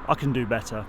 I can do better.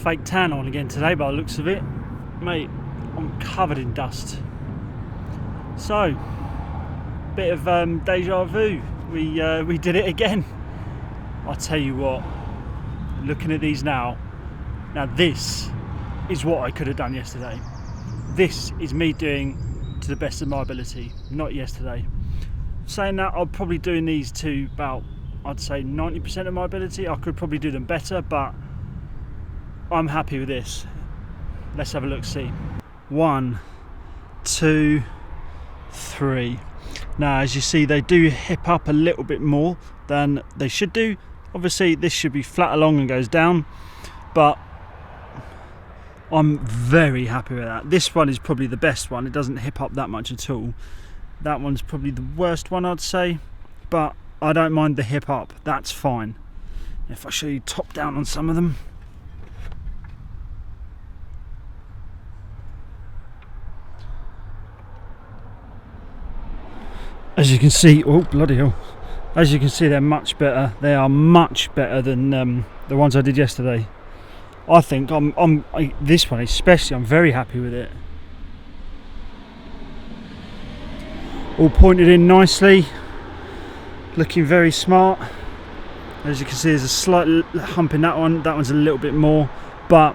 Fake tan on again today by the looks of it. Mate, I'm covered in dust. So, bit of deja vu. We did it again. I tell you what, looking at these now this is what I could have done yesterday. This is me doing to the best of my ability, not yesterday. Saying that, I'll probably doing these to about, I'd say 90% of my ability. I could probably do them better, but I'm happy with this. Let's have a look, see. 1, 2, 3. Now, as you see, they do hip up a little bit more than they should do. Obviously, this should be flat along and goes down, but I'm very happy with that. This one is probably the best one. It doesn't hip up that much at all. That one's probably the worst one, I'd say, but I don't mind the hip up. That's fine. If I show you top down on some of them. As you can see, oh bloody hell! As you can see, they're much better. They are much better than the ones I did yesterday. I think this one especially, I'm very happy with it. All pointed in nicely, looking very smart. As you can see, there's a slight hump in that one. That one's a little bit more, but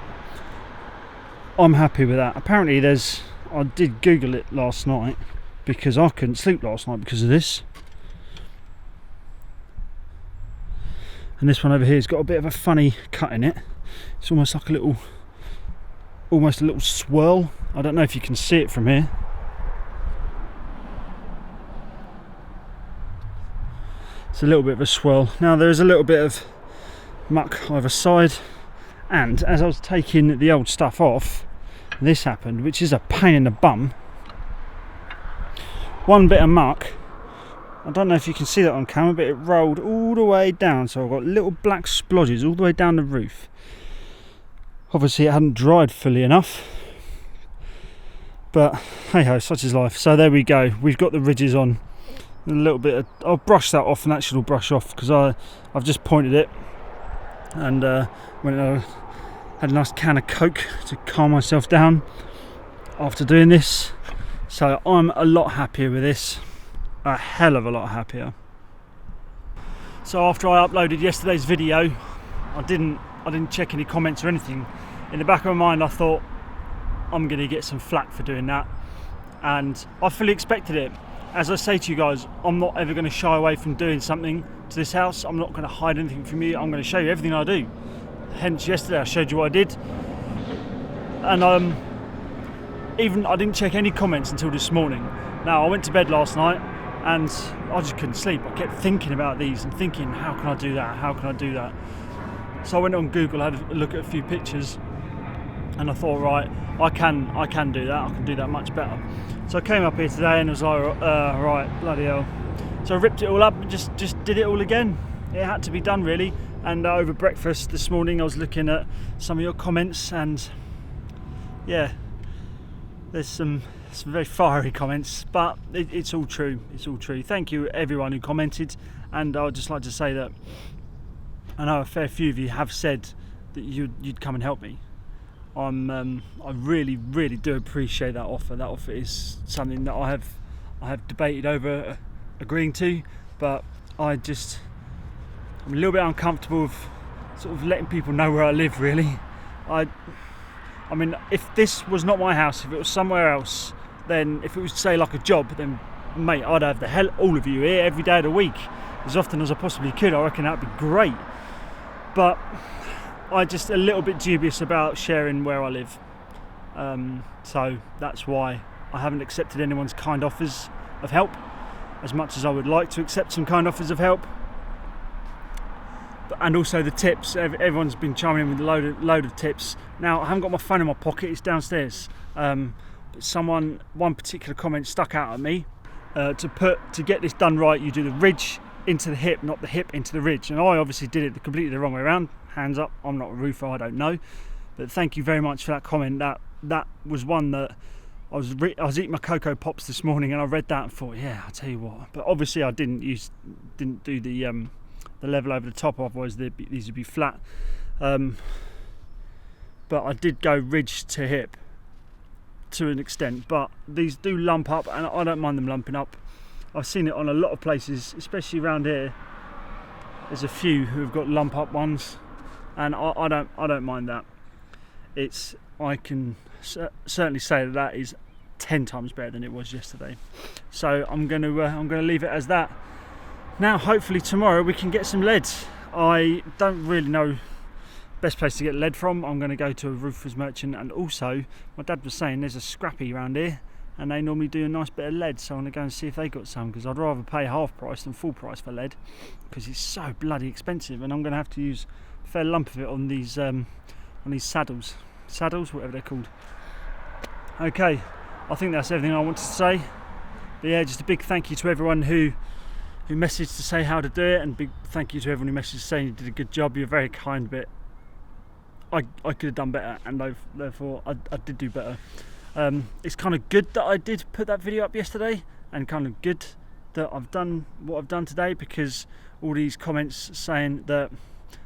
I'm happy with that. Apparently, I did Google it last night, because I couldn't sleep last night because of this. And this one over here has got a bit of a funny cut in it. It's almost like almost a little swirl. I don't know if you can see it from here. It's a little bit of a swirl. Now there is a little bit of muck either side, and as I was taking the old stuff off, this happened, which is a pain in the bum. One bit of muck, I don't know if you can see that on camera, but it rolled all the way down, so I've got little black splodges all the way down the roof. Obviously it hadn't dried fully enough, but hey ho, such is life. So there we go, we've got the ridges on. A little bit I'll brush that off, and that should all brush off, because I've just pointed it, and when I had a nice can of Coke to calm myself down after doing this. So I'm a lot happier with this, a hell of a lot happier. So after I uploaded yesterday's video, I didn't check any comments or anything. In the back of my mind I thought, I'm going to get some flack for doing that, and I fully expected it. As I say to you guys, I'm not ever going to shy away from doing something to this house. I'm not going to hide anything from you. I'm going to show you everything I do. Hence yesterday I showed you what I did, and I didn't check any comments until this morning. Now I went to bed last night and I just couldn't sleep. I kept thinking about these and thinking, how can I do that? How can I do that? So I went on Google, had a look at a few pictures, and I thought, right, I can do that. I can do that much better. So I came up here today and was like, right, bloody hell. So I ripped it all up and just did it all again. It had to be done, really. And over breakfast this morning I was looking at some of your comments, and yeah, there's some very fiery comments, but it's all true. It's all true. Thank you everyone who commented, and I would just like to say that I know a fair few of you have said that you'd come and help me. I really do appreciate that offer. That offer is something that I have debated over agreeing to, but I'm a little bit uncomfortable with sort of letting people know where I live, really. I mean, if this was not my house, if it was somewhere else, then if it was, say, like a job, then mate, I'd have the hell all of you here every day of the week, as often as I possibly could. I reckon that'd be great. But I'm just a little bit dubious about sharing where I live. So that's why I haven't accepted anyone's kind offers of help, as much as I would like to accept some kind offers of help. And also the tips. Everyone's been chiming in with a load of tips. Now I haven't got my phone in my pocket, it's downstairs. But one particular comment stuck out at me. To get this done right, you do the ridge into the hip, not the hip into the ridge. And I obviously did it completely the wrong way around. Hands up, I'm not a roofer, I don't know. But thank you very much for that comment. That was one that I was eating my Cocoa Pops this morning, and I read that and thought, yeah, I'll tell you what. But obviously I didn't do the level over the top, otherwise these would be flat. But I did go ridge to hip to an extent, but these do lump up, and I don't mind them lumping up. I've seen it on a lot of places, especially around here. There's a few who have got lump up ones, and I don't mind that. I can certainly say that is 10 times better than it was yesterday. So I'm going to leave it as that. Now hopefully tomorrow we can get some lead. I don't really know best place to get lead from. I'm going to go to a roofer's merchant, and also my dad was saying there's a scrappy around here and they normally do a nice bit of lead, so I'm going to go and see if they got some, because I'd rather pay half price than full price for lead, because it's so bloody expensive, and I'm going to have to use a fair lump of it on these saddles, whatever they're called. Okay, I think that's everything I wanted to say. But yeah, just a big thank you to everyone who messaged to say how to do it, and big thank you to everyone who messaged saying you did a good job. You're very kind, but I could have done better, and therefore I did do better. It's kind of good that I did put that video up yesterday, and kind of good that I've done what I've done today, because all these comments saying that,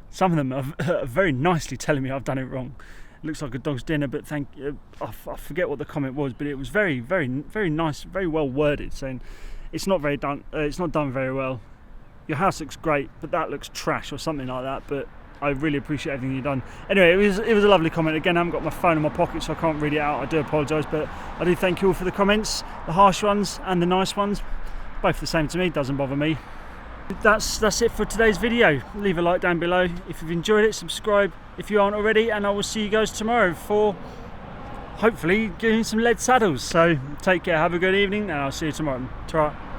some of them are very nicely telling me I've done it wrong. It looks like a dog's dinner, but thank you. I forget what the comment was, but it was very, very, very nice, very well worded, saying it's not done very well. Your house looks great, but that looks trash, or something like that. But I really appreciate everything you've done. Anyway, it was a lovely comment. Again, I haven't got my phone in my pocket, so I can't read it out. I do apologise, but I do thank you all for the comments, the harsh ones and the nice ones. Both the same to me, doesn't bother me. That's it for today's video. Leave a like down below if you've enjoyed it, subscribe if you aren't already, and I will see you guys tomorrow for hopefully getting some lead saddles. So take care, have a good evening, and I'll see you tomorrow. Ta-ra.